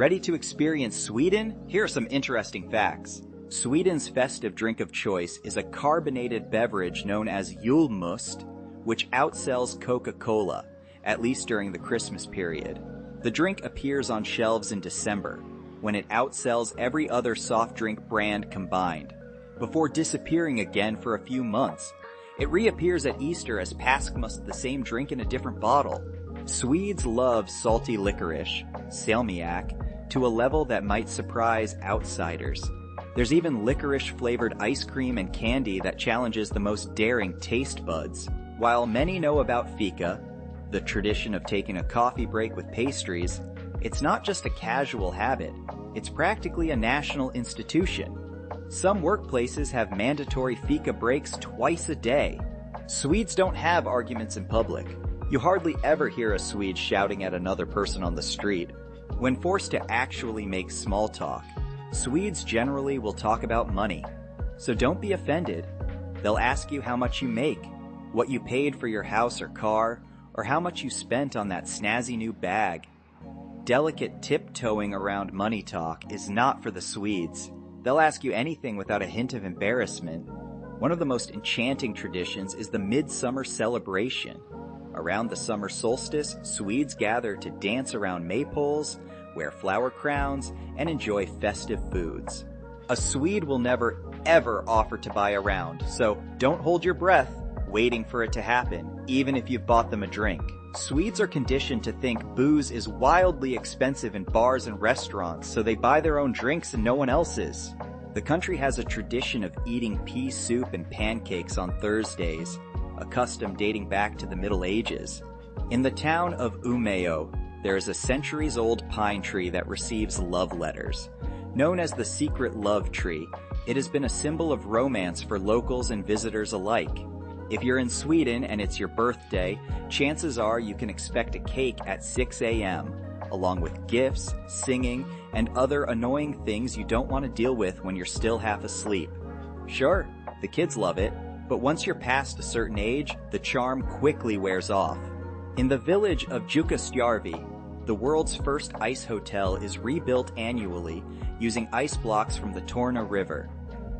Ready to experience Sweden? Here are some interesting facts. Sweden's festive drink of choice is a carbonated beverage known as julmust, which outsells Coca-Cola, at least during the Christmas period. The drink appears on shelves in December, when it outsells every other soft drink brand combined, before disappearing again for a few months. It reappears at Easter as Påskmust, the same drink in a different bottle. Swedes love salty licorice, salmiak, to a level that might surprise outsiders. There's even licorice-flavored ice cream and candy that challenges the most daring taste buds. While many know about fika, the tradition of taking a coffee break with pastries, it's not just a casual habit. It's practically a national institution. Some workplaces have mandatory fika breaks twice a day. Swedes don't have arguments in public. You hardly ever hear a Swede shouting at another person on the street. When forced to actually make small talk, Swedes generally will talk about money. So don't be offended. They'll ask you how much you make, what you paid for your house or car, or how much you spent on that snazzy new bag. Delicate tiptoeing around money talk is not for the Swedes. They'll ask you anything without a hint of embarrassment. One of the most enchanting traditions is the midsummer celebration. Around the summer solstice, Swedes gather to dance around maypoles, wear flower crowns, and enjoy festive foods. A Swede will never, ever offer to buy a round, so don't hold your breath waiting for it to happen, even if you've bought them a drink. Swedes are conditioned to think booze is wildly expensive in bars and restaurants, so they buy their own drinks and no one else's. The country has a tradition of eating pea soup and pancakes on Thursdays, a custom dating back to the Middle Ages. In the town of Umeå, there is a centuries-old pine tree that receives love letters. Known as the secret love tree, it has been a symbol of romance for locals and visitors alike. If you're in Sweden and it's your birthday, chances are you can expect a cake at 6 a.m., along with gifts, singing, and other annoying things you don't want to deal with when you're still half asleep. Sure, the kids love it, but once you're past a certain age, the charm quickly wears off. In the village of Jukkasjärvi, the world's first ice hotel is rebuilt annually using ice blocks from the Torne River.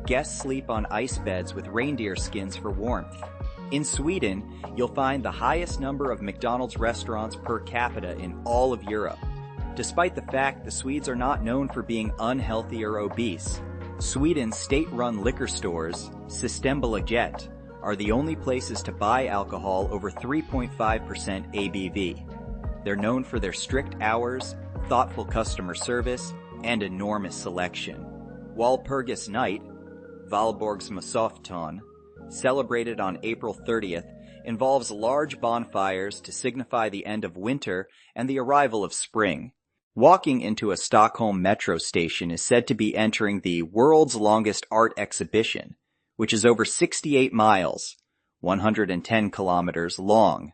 Guests sleep on ice beds with reindeer skins for warmth. In Sweden, you'll find the highest number of McDonald's restaurants per capita in all of Europe. Despite the fact the Swedes are not known for being unhealthy or obese, Sweden's state-run liquor stores, Systembolaget, are the only places to buy alcohol over 3.5% ABV. They're known for their strict hours, thoughtful customer service, and enormous selection. Walpurgis Night, Valborgsmässoafton, celebrated on April 30th, involves large bonfires to signify the end of winter and the arrival of spring. Walking into a Stockholm metro station is said to be entering the world's longest art exhibition, which is over 68 miles, 110 kilometers long.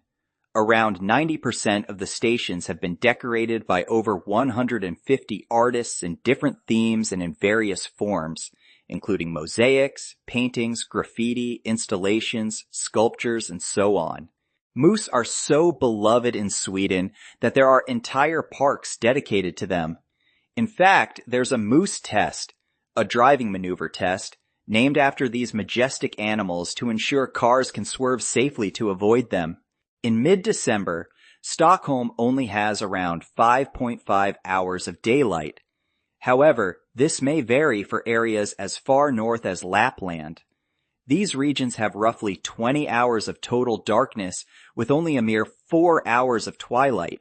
Around 90% of the stations have been decorated by over 150 artists in different themes and in various forms, including mosaics, paintings, graffiti, installations, sculptures, and so on. Moose are so beloved in Sweden that there are entire parks dedicated to them. In fact, there's a moose test, a driving maneuver test, named after these majestic animals to ensure cars can swerve safely to avoid them. In mid-December, Stockholm only has around 5.5 hours of daylight. However, this may vary for areas as far north as Lapland. These regions have roughly 20 hours of total darkness with only a mere 4 hours of twilight.